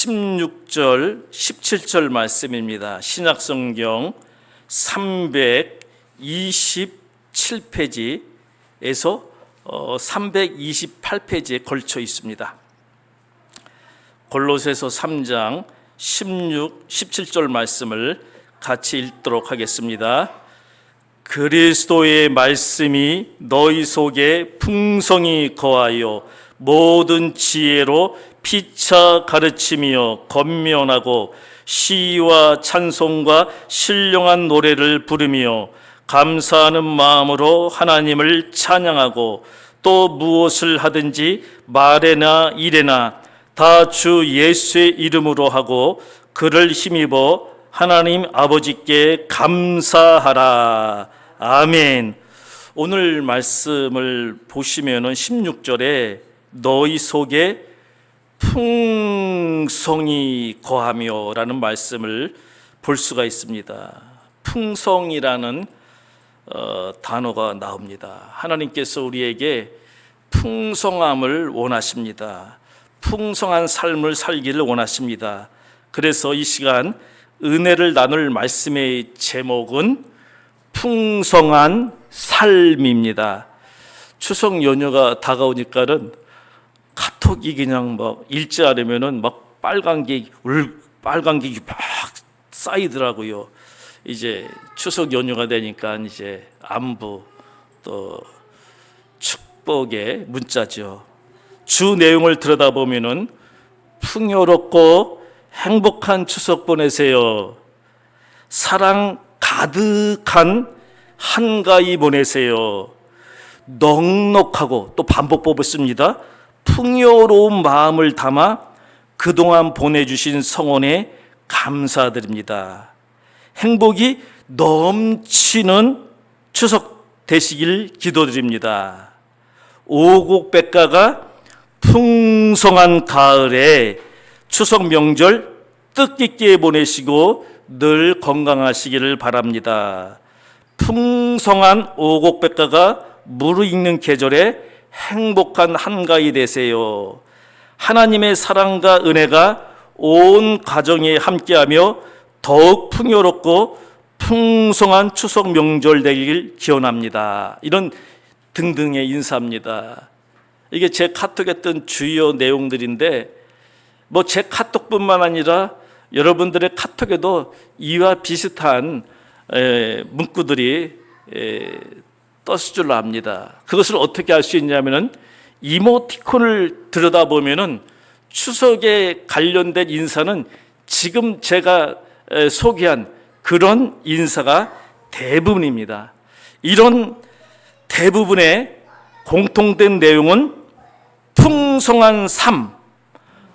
16절, 17절 말씀입니다. 신약성경 327페이지에서 328페이지에 걸쳐 있습니다. 골로새서 3장 16, 17절 말씀을 같이 읽도록 하겠습니다. 그리스도의 말씀이 너희 속에 풍성히 거하여 모든 지혜로 피차 가르치며 권면하고 시와 찬송과 신령한 노래를 부르며 감사하는 마음으로 하나님을 찬양하고 또 무엇을 하든지 말에나 일에나 다 주 예수의 이름으로 하고 그를 힘입어 하나님 아버지께 감사하라. 아멘. 오늘 말씀을 보시면은 16절에 너희 속에 풍성이 거하며 라는 말씀을 볼 수가 있습니다. 풍성이라는 단어가 나옵니다. 하나님께서 우리에게 풍성함을 원하십니다. 풍성한 삶을 살기를 원하십니다. 그래서 이 시간 은혜를 나눌 말씀의 제목은 풍성한 삶입니다. 추석 연휴가 다가오니까는 카톡이 그냥 막 읽지 않으면은 막 빨간기 막 쌓이더라고요. 이제 추석 연휴가 되니까 이제 안부 또 축복의 문자죠. 주 내용을 들여다보면은 풍요롭고 행복한 추석 보내세요. 사랑 가득한 한가위 보내세요. 넉넉하고 또 반복법을 씁니다. 풍요로운 마음을 담아 그동안 보내주신 성원에 감사드립니다. 행복이 넘치는 추석 되시길 기도드립니다. 오곡백가가 풍성한 가을에 추석 명절 뜻깊게 보내시고 늘 건강하시기를 바랍니다. 풍성한 오곡백가가 무르익는 계절에 행복한 한가위 되세요. 하나님의 사랑과 은혜가 온 가정에 함께하며 더욱 풍요롭고 풍성한 추석 명절 되길 기원합니다. 이런 등등의 인사입니다. 이게 제 카톡에 뜬 주요 내용들인데 뭐 제 카톡뿐만 아니라 여러분들의 카톡에도 이와 비슷한 문구들이 떴을 줄 압니다. 그것을 어떻게 알 수 있냐면은 이모티콘을 들여다보면은 추석에 관련된 인사는 지금 제가 소개한 그런 인사가 대부분입니다. 이런 대부분의 공통된 내용은 풍성한 삶,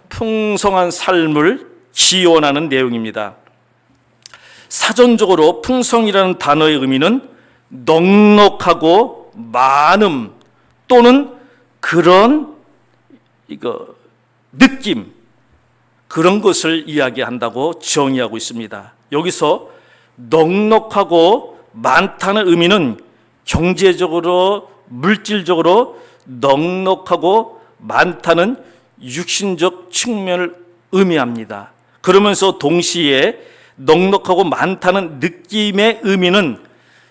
풍성한 삶을 기원하는 내용입니다. 사전적으로 풍성이라는 단어의 의미는 넉넉하고 많음 또는 그런 느낌, 그런 것을 이야기한다고 정의하고 있습니다. 여기서 넉넉하고 많다는 의미는 경제적으로, 물질적으로 넉넉하고 많다는 육신적 측면을 의미합니다. 그러면서 동시에 넉넉하고 많다는 느낌의 의미는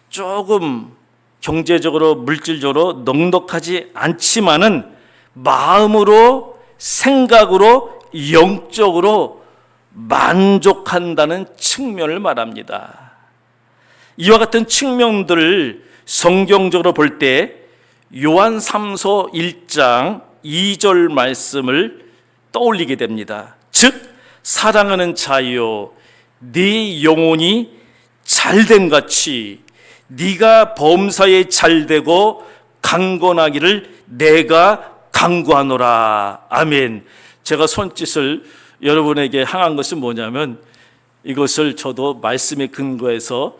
조금 경제적으로, 물질적으로 넉넉하지 않지만은 마음으로, 생각으로, 영적으로 만족한다는 측면을 말합니다. 이와 같은 측면들을 성경적으로 볼 때 요한 3서 1장 2절 말씀을 떠올리게 됩니다. 즉 사랑하는 자여 네 영혼이 잘됨 같이 네가 범사에 잘되고 강건하기를 내가 간구하노라. 아멘. 제가 손짓을 여러분에게 향한 것은 뭐냐면 이것을 저도 말씀에 근거해서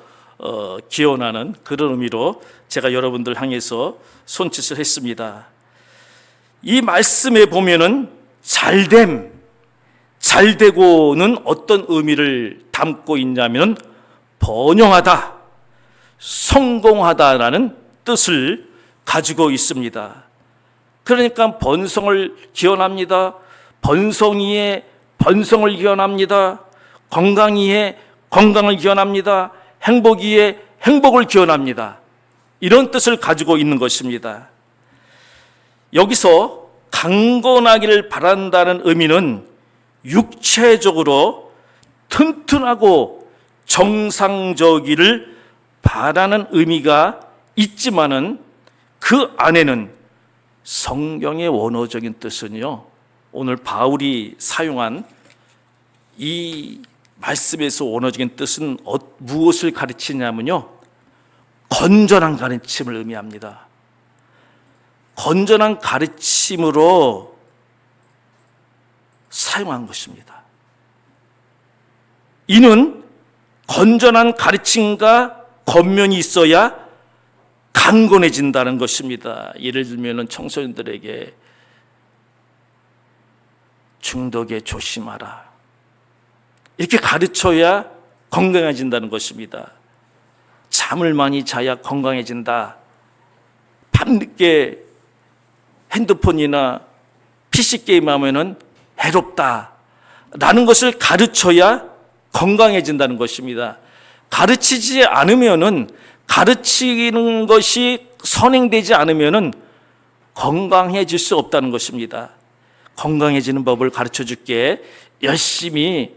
기원하는 그런 의미로 제가 여러분들 향해서 손짓을 했습니다. 이 말씀에 보면은 잘됨, 잘되고는 어떤 의미를 담고 있냐면 번영하다, 성공하다라는 뜻을 가지고 있습니다. 그러니까 번성을 기원합니다. 번성이의 번성을 기원합니다. 건강이에 건강을 기원합니다. 행복이에 행복을 기원합니다. 이런 뜻을 가지고 있는 것입니다. 여기서 강건하기를 바란다는 의미는 육체적으로 튼튼하고 정상적이기를 바라는 의미가 있지만은 그 안에는 성경의 원어적인 뜻은요, 오늘 바울이 사용한 이 말씀에서 원어적인 뜻은 무엇을 가르치냐면요, 건전한 가르침을 의미합니다. 건전한 가르침으로 사용한 것입니다. 이는 건전한 가르침과 겉면이 있어야 강건해진다는 것입니다. 예를 들면 청소년들에게 중독에 조심하라, 이렇게 가르쳐야 건강해진다는 것입니다. 잠을 많이 자야 건강해진다. 밤늦게 핸드폰이나 PC게임 하면은 해롭다 라는 것을 가르쳐야 건강해진다는 것입니다. 가르치지 않으면은, 가르치는 것이 선행되지 않으면은 건강해질 수 없다는 것입니다. 건강해지는 법을 가르쳐 줄게. 열심히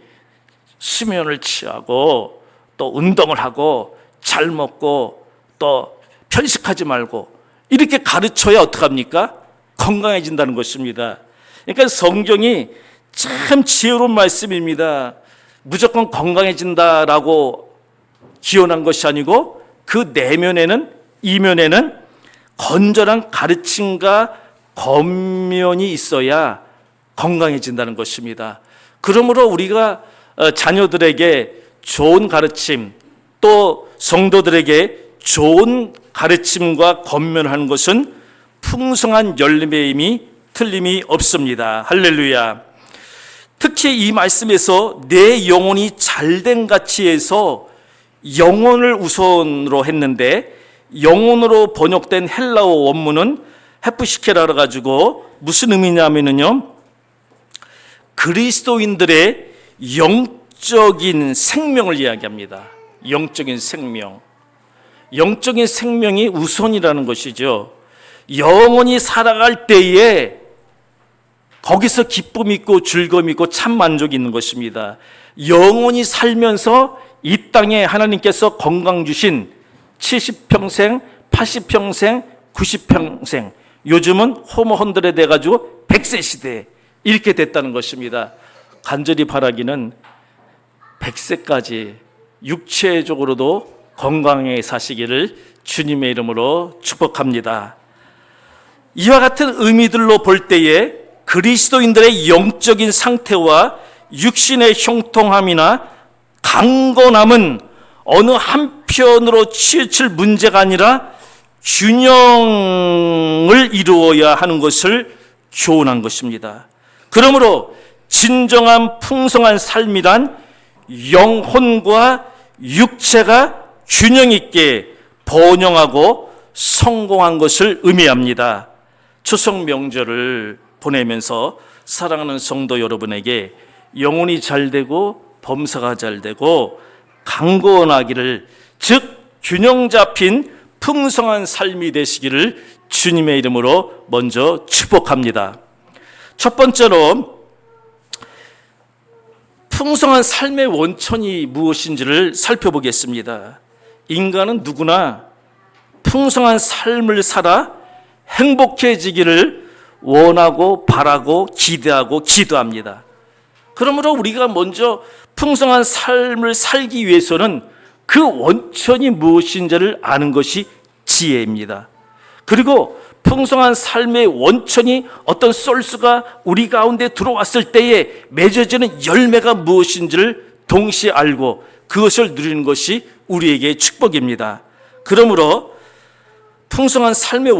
수면을 취하고 또 운동을 하고 잘 먹고 또 편식하지 말고, 이렇게 가르쳐야 어떡합니까? 건강해진다는 것입니다. 그러니까 성경이 참 지혜로운 말씀입니다. 무조건 건강해진다라고 기원한 것이 아니고 그 내면에는, 이면에는 건전한 가르침과 겉면이 있어야 건강해진다는 것입니다. 그러므로 우리가 자녀들에게 좋은 가르침, 또 성도들에게 좋은 가르침과 겉면하는 것은 풍성한 열매임이 틀림이 없습니다. 할렐루야. 특히 이 말씀에서 내 영혼이 잘된 가치에서 영혼을 우선으로 했는데, 영혼으로 번역된 헬라어 원문은 헤프시케라라 가지고 무슨 의미냐면요, 그리스도인들의 영적인 생명을 이야기합니다. 영적인 생명. 영적인 생명이 우선이라는 것이죠. 영원히 살아갈 때에 거기서 기쁨이 있고 즐거움이 있고 참 만족이 있는 것입니다. 영원히 살면서 이 땅에 하나님께서 건강 주신 70평생, 80평생, 90평생, 요즘은 호모100에 돼가지고 100세 시대, 이렇게 됐다는 것입니다. 간절히 바라기는 100세까지 육체적으로도 건강하게 사시기를 주님의 이름으로 축복합니다. 이와 같은 의미들로 볼 때에 그리스도인들의 영적인 상태와 육신의 형통함이나 강건함은 어느 한편으로 치우칠 문제가 아니라 균형을 이루어야 하는 것을 교훈한 것입니다. 그러므로 진정한 풍성한 삶이란 영혼과 육체가 균형 있게 번영하고 성공한 것을 의미합니다. 추석 명절을 보내면서 사랑하는 성도 여러분에게 영혼이 잘되고 범사가 잘되고 강건하기를, 즉 균형 잡힌 풍성한 삶이 되시기를 주님의 이름으로 먼저 축복합니다. 첫 번째로 풍성한 삶의 원천이 무엇인지를 살펴보겠습니다. 인간은 누구나 풍성한 삶을 살아 행복해지기를 원하고 바라고 기대하고 기도합니다. 그러므로 우리가 먼저 풍성한 삶을 살기 위해서는 그 원천이 무엇인지를 아는 것이 지혜입니다. 그리고 풍성한 삶의 원천이 어떤 소스가 우리 가운데 들어왔을 때에 맺어지는 열매가 무엇인지를 동시에 알고 그것을 누리는 것이 우리에게 축복입니다. 그러므로 풍성한 삶의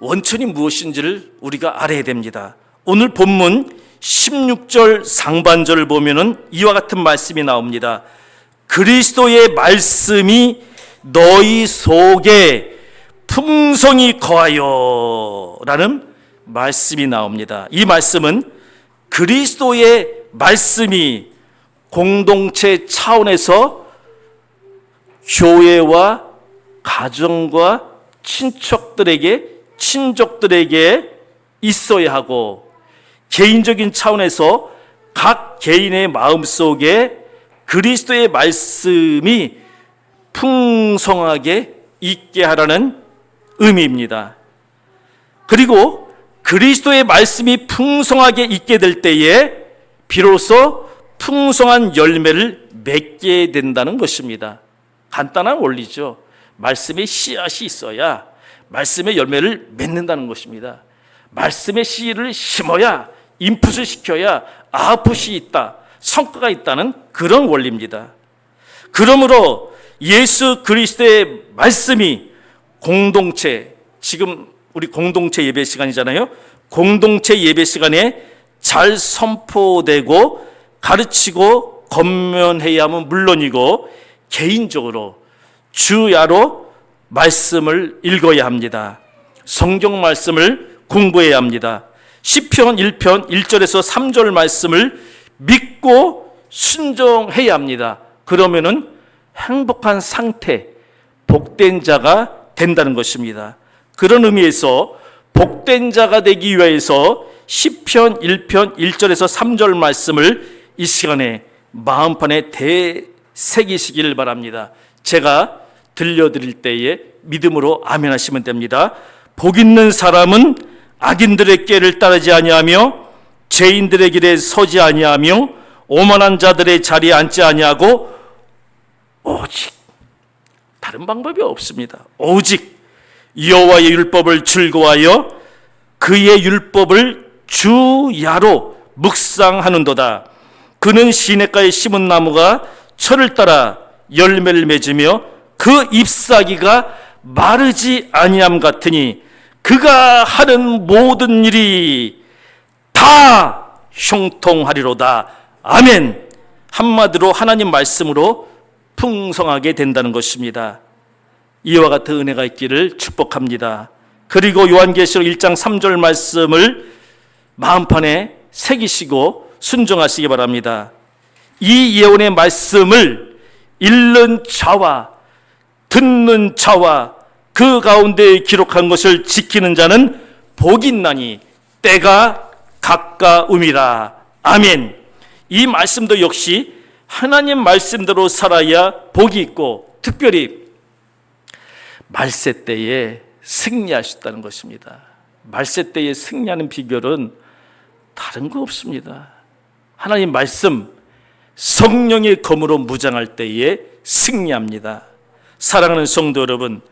원천이 무엇인지를 우리가 알아야 됩니다. 오늘 본문 16절 상반절을 보면은 이와 같은 말씀이 나옵니다. 그리스도의 말씀이 너희 속에 풍성히 거하여 라는 말씀이 나옵니다. 이 말씀은 그리스도의 말씀이 공동체 차원에서 교회와 가정과 친족들에게 있어야 하고, 개인적인 차원에서 각 개인의 마음속에 그리스도의 말씀이 풍성하게 있게 하라는 의미입니다. 그리고 그리스도의 말씀이 풍성하게 있게 될 때에 비로소 풍성한 열매를 맺게 된다는 것입니다. 간단한 원리죠. 말씀의 씨앗이 있어야 말씀의 열매를 맺는다는 것입니다. 말씀의 씨를 심어야, 인풋을 시켜야 아웃풋이 있다, 성과가 있다는 그런 원리입니다. 그러므로 예수 그리스도의 말씀이 공동체, 지금 우리 공동체 예배 시간이잖아요. 공동체 예배 시간에 잘 선포되고 가르치고 권면해야 하면 물론이고, 개인적으로 주야로 말씀을 읽어야 합니다. 성경 말씀을 공부해야 합니다. 시편 1편 1절에서 3절 말씀을 믿고 순종해야 합니다. 그러면은 행복한 상태, 복된 자가 된다는 것입니다. 그런 의미에서 복된 자가 되기 위해서 시편 1편 1절에서 3절 말씀을 이 시간에 마음판에 새기시길 바랍니다. 제가 들려드릴 때에 믿음으로 아멘 하시면 됩니다. 복 있는 사람은 악인들의 꾀를 따르지 아니하며 죄인들의 길에 서지 아니하며 오만한 자들의 자리에 앉지 아니하고, 오직, 다른 방법이 없습니다. 오직 여호와의 율법을 즐거워하여 그의 율법을 주야로 묵상하는도다. 그는 시냇가에 심은 나무가 철을 따라 열매를 맺으며 그 잎사귀가 마르지 아니함 같으니 그가 하는 모든 일이 다 형통하리로다. 아멘. 한마디로 하나님 말씀으로 풍성하게 된다는 것입니다. 이와 같은 은혜가 있기를 축복합니다. 그리고 요한계시록 1장 3절 말씀을 마음판에 새기시고 순종하시기 바랍니다. 이 예언의 말씀을 읽는 자와 듣는 자와 그 가운데 기록한 것을 지키는 자는 복이 있나니 때가 가까움이라. 아멘. 이 말씀도 역시 하나님 말씀대로 살아야 복이 있고, 특별히 말세 때에 승리할 수 있다는 것입니다. 말세 때에 승리하는 비결은 다른 거 없습니다. 하나님 말씀, 성령의 검으로 무장할 때에 승리합니다. 사랑하는 성도 여러분,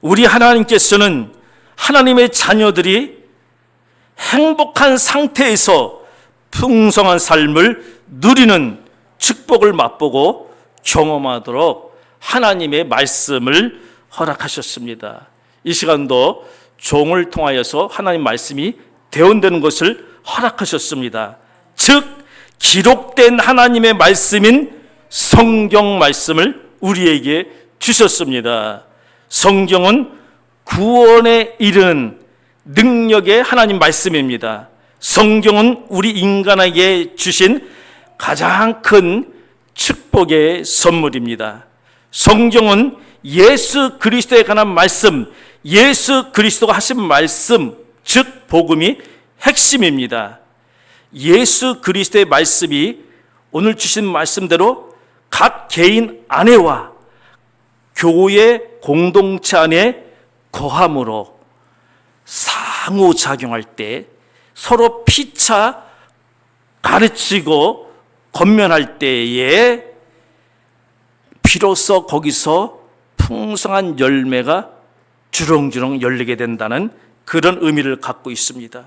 우리 하나님께서는 하나님의 자녀들이 행복한 상태에서 풍성한 삶을 누리는 축복을 맛보고 경험하도록 하나님의 말씀을 허락하셨습니다. 이 시간도 종을 통하여서 하나님 말씀이 대언되는 것을 허락하셨습니다. 즉 기록된 하나님의 말씀인 성경 말씀을 우리에게 주셨습니다. 성경은 구원에 이른 능력의 하나님 말씀입니다. 성경은 우리 인간에게 주신 가장 큰 축복의 선물입니다. 성경은 예수 그리스도에 관한 말씀, 예수 그리스도가 하신 말씀, 즉 복음이 핵심입니다. 예수 그리스도의 말씀이 오늘 주신 말씀대로 각 개인 안에와 교회 공동체 안에 거함으로 상호작용할 때 서로 피차 가르치고 권면할 때에 비로소 거기서 풍성한 열매가 주렁주렁 열리게 된다는 그런 의미를 갖고 있습니다.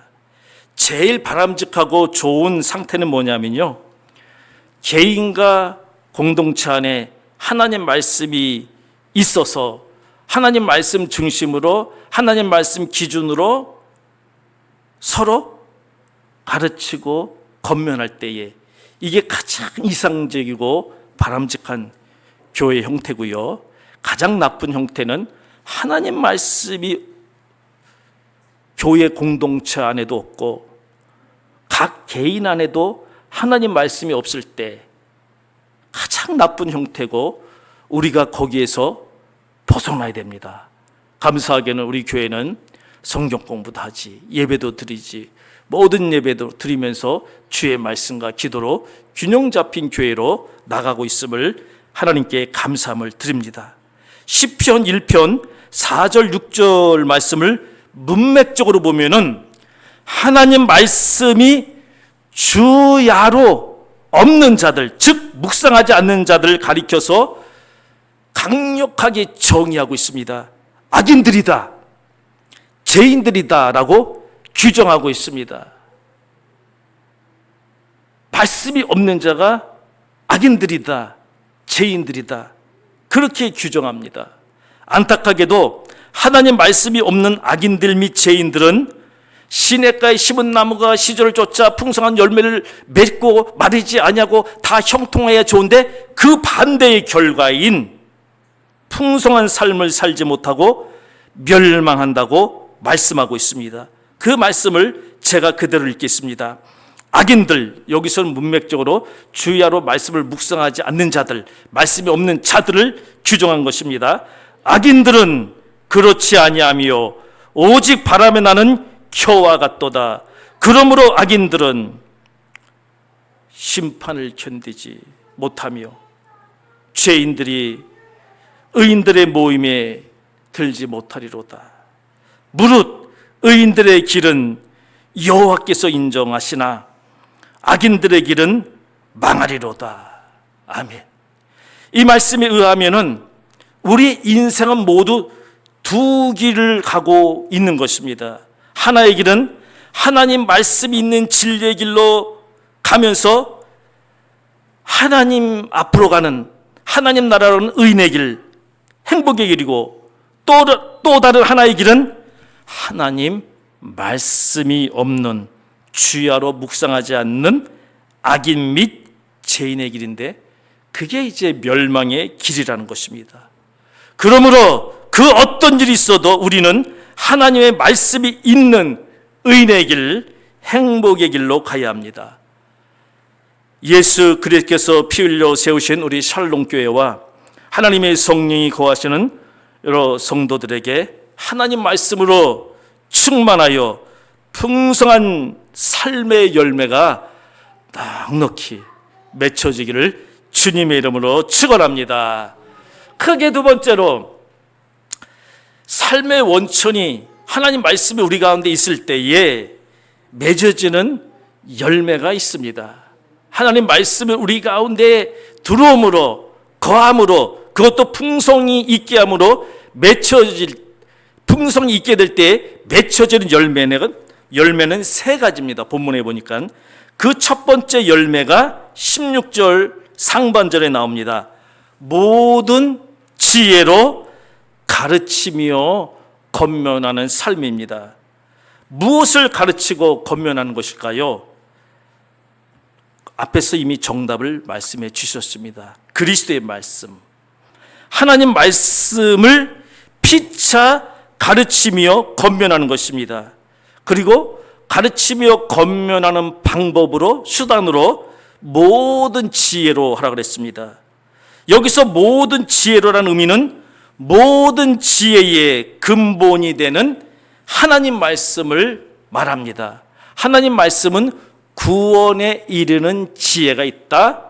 제일 바람직하고 좋은 상태는 뭐냐면요, 개인과 공동체 안에 하나님 말씀이 있어서 하나님 말씀 중심으로, 하나님 말씀 기준으로 서로 가르치고 권면할 때에 이게 가장 이상적이고 바람직한 교회 형태고요. 가장 나쁜 형태는 하나님 말씀이 교회 공동체 안에도 없고 각 개인 안에도 하나님 말씀이 없을 때 가장 나쁜 형태고 우리가 거기에서 벗어나야 됩니다. 감사하게는 우리 교회는 성경 공부도 하지, 예배도 드리지, 모든 예배도 드리면서 주의 말씀과 기도로 균형 잡힌 교회로 나가고 있음을 하나님께 감사함을 드립니다. 시편 1편 4절 6절 말씀을 문맥적으로 보면은 하나님 말씀이 주야로 없는 자들, 즉 묵상하지 않는 자들을 가리켜서 강력하게 정의하고 있습니다. 악인들이다, 죄인들이다 라고 규정하고 있습니다. 말씀이 없는 자가 악인들이다, 죄인들이다, 그렇게 규정합니다. 안타깝게도 하나님 말씀이 없는 악인들 및 죄인들은 시냇가에 심은 나무가 시절을 쫓아 풍성한 열매를 맺고 마르지 아니하고 다 형통해야 좋은데 그 반대의 결과인 풍성한 삶을 살지 못하고 멸망한다고 말씀하고 있습니다. 그 말씀을 제가 그대로 읽겠습니다. 악인들, 여기서는 문맥적으로 주야로 말씀을 묵상하지 않는 자들, 말씀이 없는 자들을 규정한 것입니다. 악인들은 그렇지 아니하며 오직 바람에 나는 겨와 같도다. 그러므로 악인들은 심판을 견디지 못하며 죄인들이 의인들의 모임에 들지 못하리로다. 무릇 의인들의 길은 여호와께서 인정하시나 악인들의 길은 망하리로다. 아멘. 이 말씀에 의하면은 우리 인생은 모두 두 길을 가고 있는 것입니다. 하나의 길은 하나님 말씀이 있는 진리의 길로 가면서 하나님 앞으로 가는, 하나님 나라로는 의인의 길, 행복의 길이고, 또 다른 하나의 길은 하나님 말씀이 없는, 주야로 묵상하지 않는 악인 및 죄인의 길인데, 그게 이제 멸망의 길이라는 것입니다. 그러므로 그 어떤 일이 있어도 우리는 하나님의 말씀이 있는 의인의 길, 행복의 길로 가야 합니다. 예수 그리스도께서 피 흘려 세우신 우리 샬롬교회와 하나님의 성령이 거하시는 여러 성도들에게 하나님 말씀으로 충만하여 풍성한 삶의 열매가 넉넉히 맺혀지기를 주님의 이름으로 축원합니다. 크게 두 번째로, 삶의 원천이 하나님 말씀이 우리 가운데 있을 때에 맺어지는 열매가 있습니다. 하나님 말씀이 우리 가운데 들어옴으로, 거함으로, 그것도 풍성이 있게 함으로 풍성이 있게 될 때 맺혀지는 열매는 세 가지입니다. 본문에 보니까 그 첫 번째 열매가 16절 상반절에 나옵니다. 모든 지혜로 가르치며 권면하는 삶입니다. 무엇을 가르치고 권면하는 것일까요? 앞에서 이미 정답을 말씀해 주셨습니다. 그리스도의 말씀, 하나님 말씀을 피차 가르치며 권면하는 것입니다. 그리고 가르치며 권면하는 방법으로, 수단으로 모든 지혜로 하라 그랬습니다. 여기서 모든 지혜로라는 의미는 모든 지혜의 근본이 되는 하나님 말씀을 말합니다. 하나님 말씀은 구원에 이르는 지혜가 있다,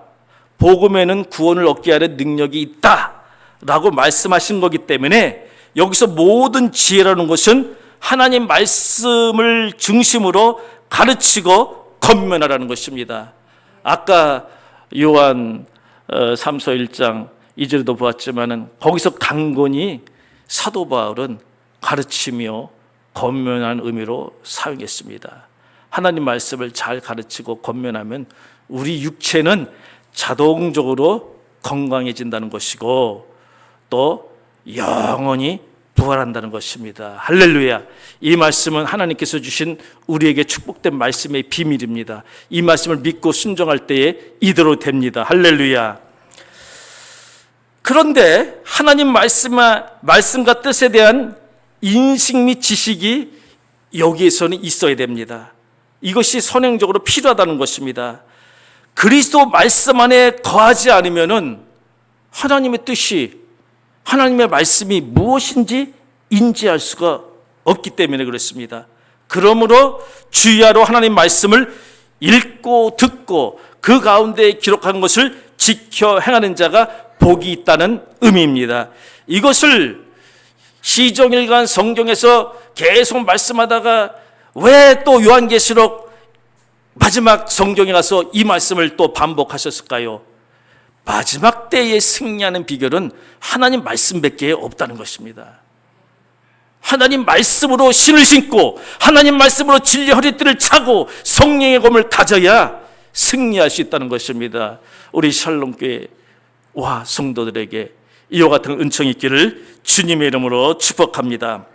복음에는 구원을 얻게 하는 능력이 있다 라고 말씀하신 거기 때문에 여기서 모든 지혜라는 것은 하나님 말씀을 중심으로 가르치고 권면하라는 것입니다. 아까 요한 3서 1장 2절에도 보았지만은 거기서 강건히 사도 바울은 가르치며 권면하는 의미로 사용했습니다. 하나님 말씀을 잘 가르치고 권면하면 우리 육체는 자동적으로 건강해진다는 것이고 또 영원히 부활한다는 것입니다. 할렐루야. 이 말씀은 하나님께서 주신 우리에게 축복된 말씀의 비밀입니다. 이 말씀을 믿고 순종할 때에 이대로 됩니다. 할렐루야. 그런데 하나님 말씀과 뜻에 대한 인식 및 지식이 여기에서는 있어야 됩니다. 이것이 선행적으로 필요하다는 것입니다. 그리스도 말씀 안에 거하지 않으면은 하나님의 뜻이, 하나님의 말씀이 무엇인지 인지할 수가 없기 때문에 그렇습니다. 그러므로 주야로 하나님 말씀을 읽고 듣고 그 가운데 기록한 것을 지켜 행하는 자가 복이 있다는 의미입니다. 이것을 시종일관 성경에서 계속 말씀하다가 왜 또 요한계시록 마지막 성경에 가서 이 말씀을 또 반복하셨을까요? 마지막 때에 승리하는 비결은 하나님 말씀밖에 없다는 것입니다. 하나님 말씀으로 신을 신고 하나님 말씀으로 진리 허리띠를 차고 성령의 검을 가져야 승리할 수 있다는 것입니다. 우리 샬롬교회와 성도들에게 이와 같은 은총이 있기를 주님의 이름으로 축복합니다.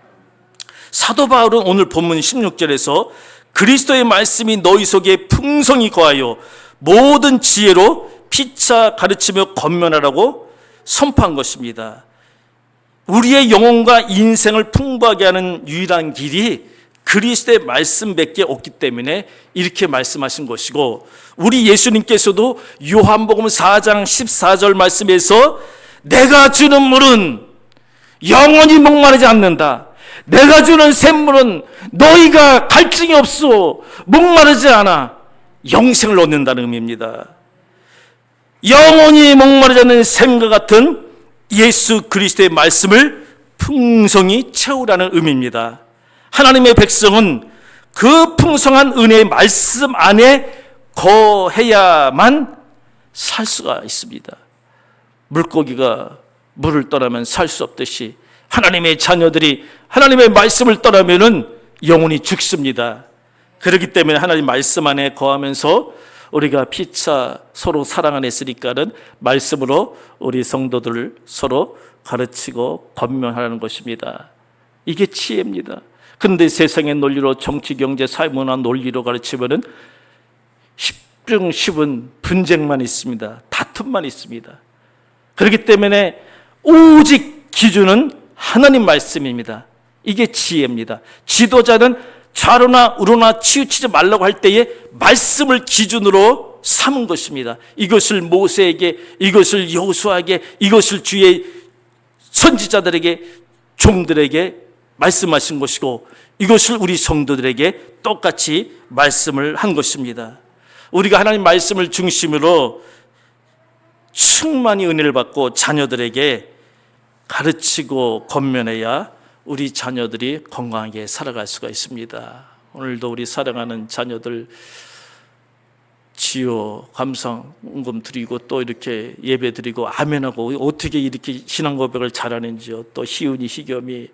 사도 바울은 오늘 본문 16절에서 그리스도의 말씀이 너희 속에 풍성히 거하여 모든 지혜로 피차 가르치며 권면하라고 선포한 것입니다. 우리의 영혼과 인생을 풍부하게 하는 유일한 길이 그리스도의 말씀밖에 없기 때문에 이렇게 말씀하신 것이고, 우리 예수님께서도 요한복음 4장 14절 말씀에서 내가 주는 물은 영원히 목마르지 않는다. 내가 주는 샘물은 너희가 갈증이 없소. 목마르지 않아. 영생을 얻는다는 의미입니다. 영원히 목마르지 않는 샘과 같은 예수 그리스도의 말씀을 풍성히 채우라는 의미입니다. 하나님의 백성은 그 풍성한 은혜의 말씀 안에 거해야만 살 수가 있습니다. 물고기가 물을 떠나면 살 수 없듯이 하나님의 자녀들이 하나님의 말씀을 떠나면은 영혼이 죽습니다. 그렇기 때문에 하나님 말씀 안에 거하면서 우리가 피차 서로 사랑 안에 있으니까는 말씀으로 우리 성도들을 서로 가르치고 권면하라는 것입니다. 이게 지혜입니다. 그런데 세상의 논리로 정치, 경제, 사회, 문화 논리로 가르치면은 10중 10은 분쟁만 있습니다. 다툼만 있습니다. 그렇기 때문에 오직 기준은 하나님 말씀입니다. 이게 지혜입니다. 지도자는 좌로나 우로나 치우치지 말라고 할 때에 말씀을 기준으로 삼은 것입니다. 이것을 모세에게, 이것을 여호수아에게, 이것을 주의 선지자들에게, 종들에게 말씀하신 것이고, 이것을 우리 성도들에게 똑같이 말씀을 한 것입니다. 우리가 하나님 말씀을 중심으로 충만히 은혜를 받고 자녀들에게 가르치고 권면해야 우리 자녀들이 건강하게 살아갈 수가 있습니다. 오늘도 우리 사랑하는 자녀들 지요 감상금 드리고 또 이렇게 예배 드리고 아멘하고 어떻게 이렇게 신앙 고백을 잘하는지요. 또 희은이, 희겸이,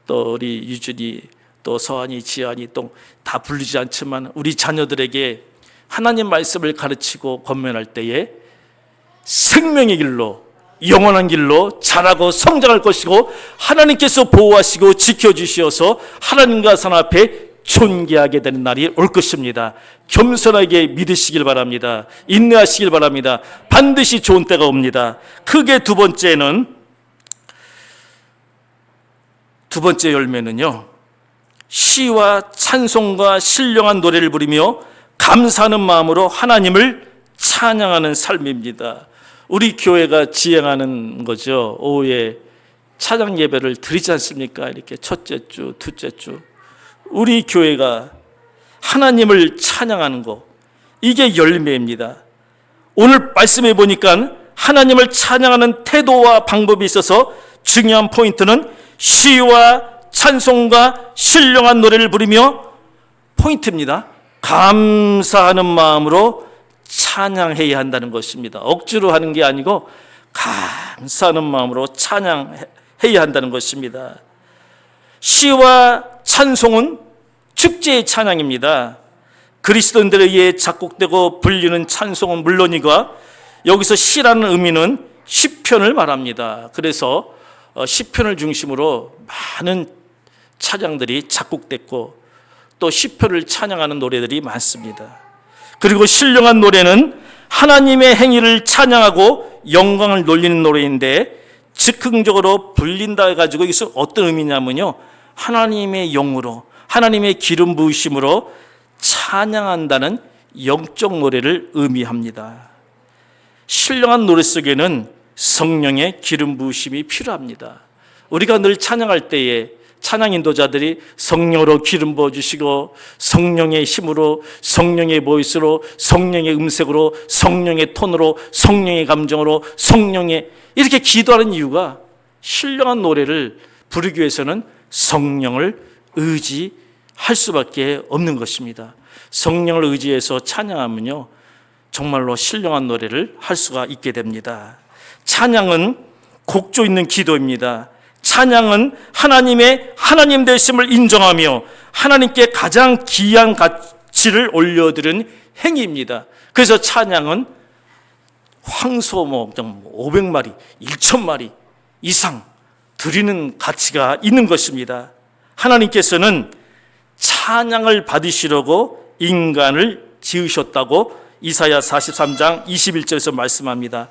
또 우리 유준이, 또 서한이, 지한이 또 다 부르지 않지만 우리 자녀들에게 하나님 말씀을 가르치고 권면할 때에 생명의 길로, 영원한 길로 자라고 성장할 것이고, 하나님께서 보호하시고 지켜주시어서 하나님과 산 앞에 존귀하게 되는 날이 올 것입니다. 겸손하게 믿으시길 바랍니다. 인내하시길 바랍니다. 반드시 좋은 때가 옵니다. 크게 두 번째 열매는요, 시와 찬송과 신령한 노래를 부르며 감사하는 마음으로 하나님을 찬양하는 삶입니다. 우리 교회가 지향하는 거죠. 오후에 찬양 예배를 드리지 않습니까? 이렇게 첫째 주, 둘째 주. 우리 교회가 하나님을 찬양하는 거, 이게 열매입니다. 오늘 말씀해 보니까 하나님을 찬양하는 태도와 방법이 있어서 중요한 포인트는 시와 찬송과 신령한 노래를 부르며 포인트입니다. 감사하는 마음으로 찬양해야 한다는 것입니다. 억지로 하는 게 아니고 감사하는 마음으로 찬양해야 한다는 것입니다. 시와 찬송은 축제의 찬양입니다. 그리스도인들에 의해 작곡되고 불리는 찬송은 물론이고, 여기서 시라는 의미는 시편을 말합니다. 그래서 시편을 중심으로 많은 찬양들이 작곡됐고 또 시편을 찬양하는 노래들이 많습니다. 그리고 신령한 노래는 하나님의 행위를 찬양하고 영광을 돌리는 노래인데, 즉흥적으로 불린다 해가지고 이것은 어떤 의미냐면요, 하나님의 영으로, 하나님의 기름 부으심으로 찬양한다는 영적 노래를 의미합니다. 신령한 노래 속에는 성령의 기름 부으심이 필요합니다. 우리가 늘 찬양할 때에 찬양 인도자들이 성령으로 기름 부어주시고 성령의 힘으로, 성령의 보이스로, 성령의 음색으로, 성령의 톤으로, 성령의 감정으로, 성령의 이렇게 기도하는 이유가 신령한 노래를 부르기 위해서는 성령을 의지할 수밖에 없는 것입니다. 성령을 의지해서 찬양하면요, 정말로 신령한 노래를 할 수가 있게 됩니다. 찬양은 곡조 있는 기도입니다. 찬양은 하나님의 하나님 되심을 인정하며 하나님께 가장 귀한 가치를 올려드리는 행위입니다. 그래서 찬양은 황소 500마리, 1000마리 이상 드리는 가치가 있는 것입니다. 하나님께서는 찬양을 받으시려고 인간을 지으셨다고 이사야 43장 21절에서 말씀합니다.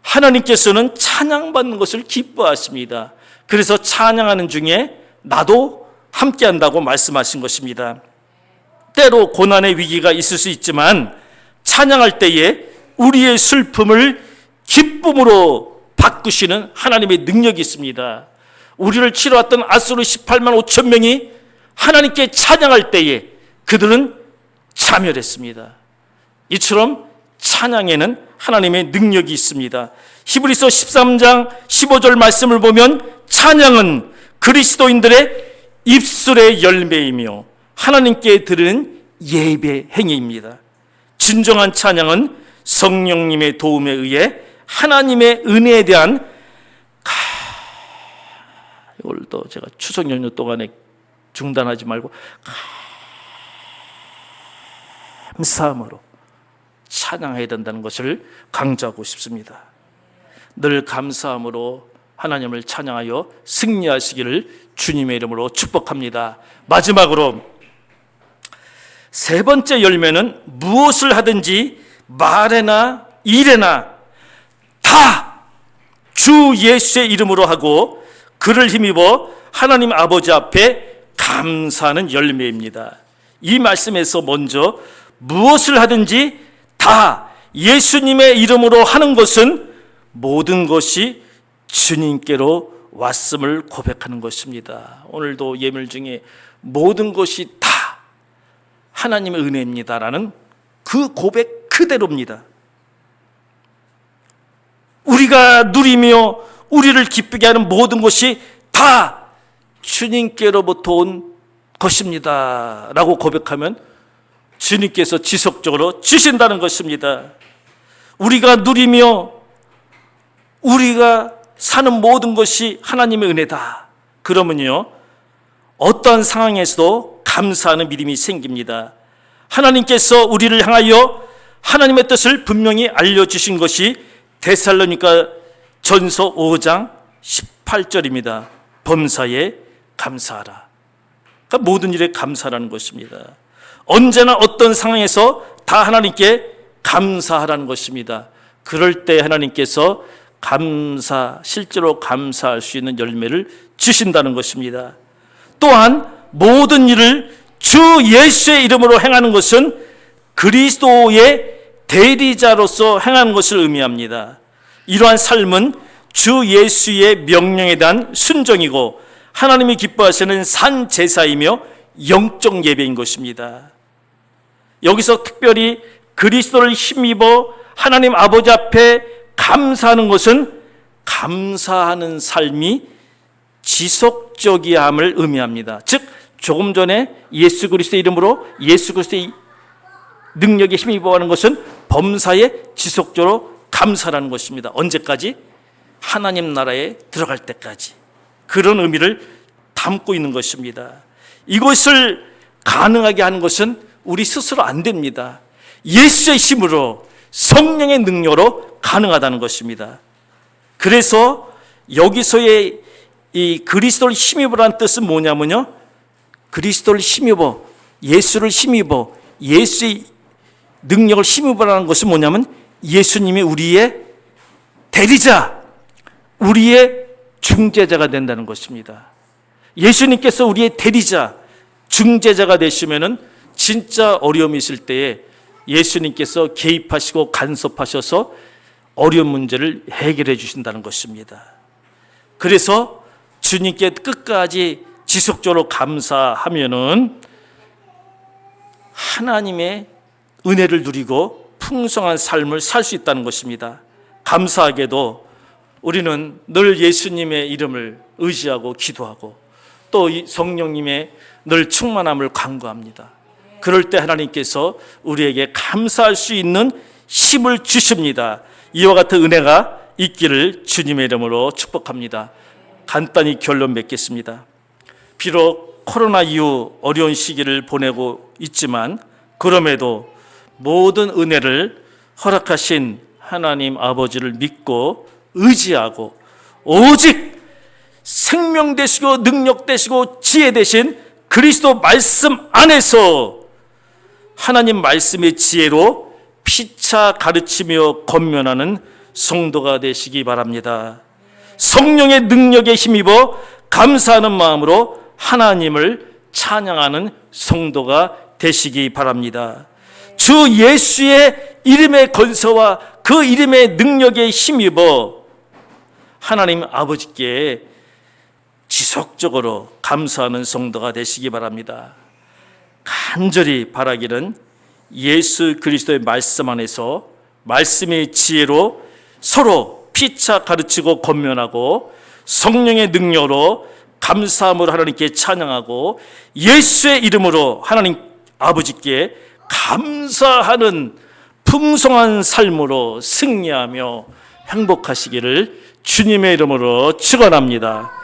하나님께서는 찬양받는 것을 기뻐하십니다. 그래서 찬양하는 중에 나도 함께한다고 말씀하신 것입니다. 때로 고난의 위기가 있을 수 있지만 찬양할 때에 우리의 슬픔을 기쁨으로 바꾸시는 하나님의 능력이 있습니다. 우리를 치러왔던 앗수르 18만 5천 명이 하나님께 찬양할 때에 그들은 자멸했습니다. 이처럼 찬양에는 하나님의 능력이 있습니다. 히브리서 13장 15절 말씀을 보면 찬양은 그리스도인들의 입술의 열매이며 하나님께 드리는 예배 행위입니다. 진정한 찬양은 성령님의 도움에 의해 하나님의 은혜에 대한 이걸도 제가 추석 연휴 동안에 중단하지 말고 감사함으로 찬양해야 된다는 것을 강조하고 싶습니다. 늘 감사함으로 하나님을 찬양하여 승리하시기를 주님의 이름으로 축복합니다. 마지막으로 세 번째 열매는 무엇을 하든지 말에나 일에나 다 주 예수의 이름으로 하고 그를 힘입어 하나님 아버지 앞에 감사하는 열매입니다. 이 말씀에서 먼저 무엇을 하든지 다 예수님의 이름으로 하는 것은 모든 것이 주님께로 왔음을 고백하는 것입니다. 오늘도 예물 중에 모든 것이 다 하나님의 은혜입니다라는 그 고백 그대로입니다. 우리가 누리며 우리를 기쁘게 하는 모든 것이 다 주님께로부터 온 것입니다 라고 고백하면 주님께서 지속적으로 주신다는 것입니다. 우리가 누리며 우리가 사는 모든 것이 하나님의 은혜다. 그러면요, 어떠한 상황에서도 감사하는 믿음이 생깁니다. 하나님께서 우리를 향하여 하나님의 뜻을 분명히 알려주신 것이 데살로니가 전서 5장 18절입니다. 범사에 감사하라. 그러니까 모든 일에 감사하라는 것입니다. 언제나 어떤 상황에서 다 하나님께 감사하라는 것입니다. 그럴 때 하나님께서 실제로 감사할 수 있는 열매를 주신다는 것입니다. 또한 모든 일을 주 예수의 이름으로 행하는 것은 그리스도의 대리자로서 행하는 것을 의미합니다. 이러한 삶은 주 예수의 명령에 대한 순종이고 하나님이 기뻐하시는 산 제사이며 영적 예배인 것입니다. 여기서 특별히 그리스도를 힘입어 하나님 아버지 앞에 감사하는 것은 감사하는 삶이 지속적이함을 의미합니다. 즉 조금 전에 예수 그리스도의 이름으로 예수 그리스도의 능력에 힘입어하는 것은 범사에 지속적으로 감사라는 것입니다. 언제까지? 하나님 나라에 들어갈 때까지. 그런 의미를 담고 있는 것입니다. 이것을 가능하게 하는 것은 우리 스스로 안 됩니다. 예수의 힘으로 성령의 능력으로 가능하다는 것입니다. 그래서 여기서의 이 그리스도를 힘입으라는 뜻은 뭐냐면요, 그리스도를 힘입어, 예수를 힘입어, 예수의 능력을 힘입으라는 것은 뭐냐면 예수님이 우리의 대리자, 우리의 중재자가 된다는 것입니다. 예수님께서 우리의 대리자, 중재자가 되시면은 진짜 어려움이 있을 때에 예수님께서 개입하시고 간섭하셔서 어려운 문제를 해결해 주신다는 것입니다. 그래서 주님께 끝까지 지속적으로 감사하면은 하나님의 은혜를 누리고 풍성한 삶을 살 수 있다는 것입니다. 감사하게도 우리는 늘 예수님의 이름을 의지하고 기도하고 또 성령님의 늘 충만함을 간구합니다. 그럴 때 하나님께서 우리에게 감사할 수 있는 힘을 주십니다. 이와 같은 은혜가 있기를 주님의 이름으로 축복합니다. 간단히 결론 맺겠습니다. 비록 코로나 이후 어려운 시기를 보내고 있지만 그럼에도 모든 은혜를 허락하신 하나님 아버지를 믿고 의지하고 오직 생명 되시고 능력 되시고 지혜 되신 그리스도 말씀 안에서 하나님 말씀의 지혜로 피차 가르치며 권면하는 성도가 되시기 바랍니다. 성령의 능력에 힘입어 감사하는 마음으로 하나님을 찬양하는 성도가 되시기 바랍니다. 주 예수의 이름의 건서와 그 이름의 능력에 힘입어 하나님 아버지께 지속적으로 감사하는 성도가 되시기 바랍니다. 간절히 바라기는 예수 그리스도의 말씀 안에서 말씀의 지혜로 서로 피차 가르치고 권면하고 성령의 능력으로 감사함으로 하나님께 찬양하고 예수의 이름으로 하나님 아버지께 감사하는 풍성한 삶으로 승리하며 행복하시기를 주님의 이름으로 축원합니다.